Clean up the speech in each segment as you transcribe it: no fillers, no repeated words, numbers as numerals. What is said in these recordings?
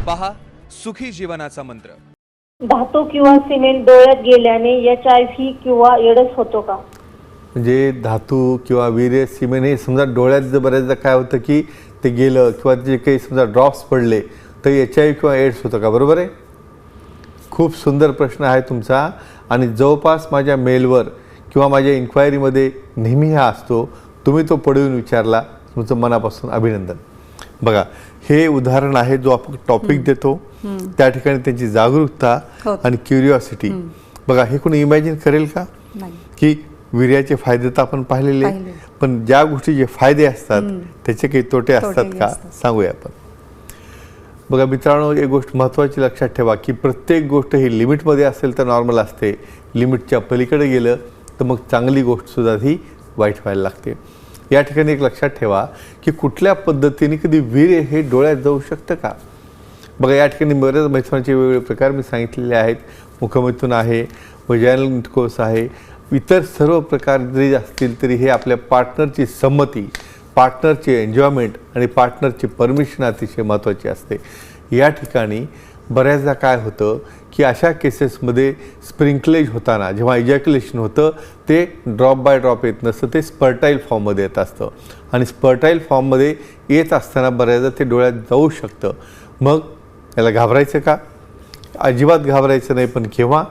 पहा सुखी जीवनाचा मंत्र। धातू किंवा सिमेंट डोळ्यात गेल्याने HIV किंवा एड्स होतो का? म्हणजे धातू किंवा वीर्य सिमेंट हे समजा डोळ्यात जर बऱ्याचदा काय होतं की ते गेलं किंवा जे काही समजा ड्रॉप्स पडले तर HIV किंवा एड्स होतं का? बरोबर आहे। खूप सुंदर प्रश्न आहे तुमचा आणि जवळपास माझ्या मेलवर किंवा माझ्या इन्क्वायरीमध्ये नेहमी हा असतो। तुम्ही तो पडून विचारला, तुमचं मनापासून अभिनंदन। बघा, हे उदाहरण आहे जो आपण टॉपिक देतो त्या ठिकाणी त्यांची जागरूकता आणि क्युरिओसिटी। बघा, हे कोणी इमॅजिन करेल का की वीर्याचे फायदे तर आपण पाहिलेले, पण ज्या गोष्टीचे फायदे असतात त्याचे काही तोटे असतात का, सांगूया आपण। बघा मित्रांनो, एक गोष्ट महत्त्वाची लक्षात ठेवा की प्रत्येक गोष्ट ही लिमिटमध्ये असेल तर नॉर्मल असते, लिमिटच्या पलीकडे गेलं तर मग चांगली गोष्टसुद्धा ही वाईट व्हायला लागते। या ठिकाणी एक लक्षात ठेवा की कुठल्या पद्धतीने कधी वीर्य हे डोळ्यात जाऊ शकतं का। बघा, या ठिकाणी बरेच मैथुनाचे वेगवेगळे प्रकार मी सांगितलेले आहेत। मुखमैथुन आहे, वजायनल इंटरकोर्स आहे, इतर सर्व प्रकार जरी असतील तरी हे आपल्या पार्टनरची संमती, पार्टनरची एन्जॉयमेंट आणि पार्टनरची परमिशन अतिशय महत्त्वाची असते। या ठिकाणी बऱ्याचदा काय होतं की अशा केसेसमध्ये स्प्रिंकलेज होताना जेव्हा इजॅक्युलेशन होतं ते ड्रॉप बाय ड्रॉप येत नसतं, ते स्पर्टाईल फॉर्ममध्ये येत असतं आणि स्पर्टाईल फॉर्ममध्ये येत असताना बऱ्याचदा ते डोळ्यात जाऊ शकतं। मग याला घाबरायचं का? अजिबात घाबरायचं नाही, पण केव्हा?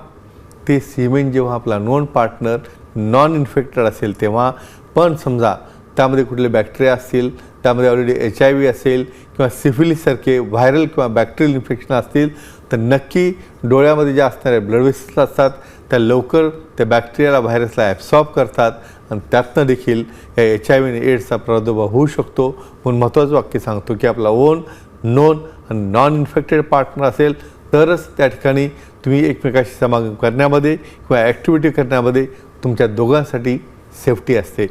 ते सिमेंट जेव्हा आपला नॉन पार्टनर नॉन इन्फेक्टेड असेल तेव्हा। पण समजा त्यामध्ये कुठले बॅक्टेरिया असतील, त्यामध्ये ऑलरेडी HIV असेल किंवा सिफिलिससारखे व्हायरल किंवा बॅक्टेरियल इन्फेक्शन असतील तर नक्की डोळ्यामध्ये ज्या असणाऱ्या ब्लड वेसल्स असतात त्या लवकर त्या बॅक्टेरियाला, व्हायरसला ॲब्सॉर्ब करतात आणि त्यातनं देखील या HIV आणि एड्सचा प्रादुर्भाव होऊ शकतो। म्हणून महत्त्वाचं वाक्य सांगतो की आपला ओन, नोन आणि नॉन इन्फेक्टेड पार्टनर असेल तरच त्या ठिकाणी तुम्ही एकमेकाशी समागम करण्यामध्ये किंवा ॲक्टिव्हिटी करण्यामध्ये तुमच्या दोघांसाठी सेफ्टी असते।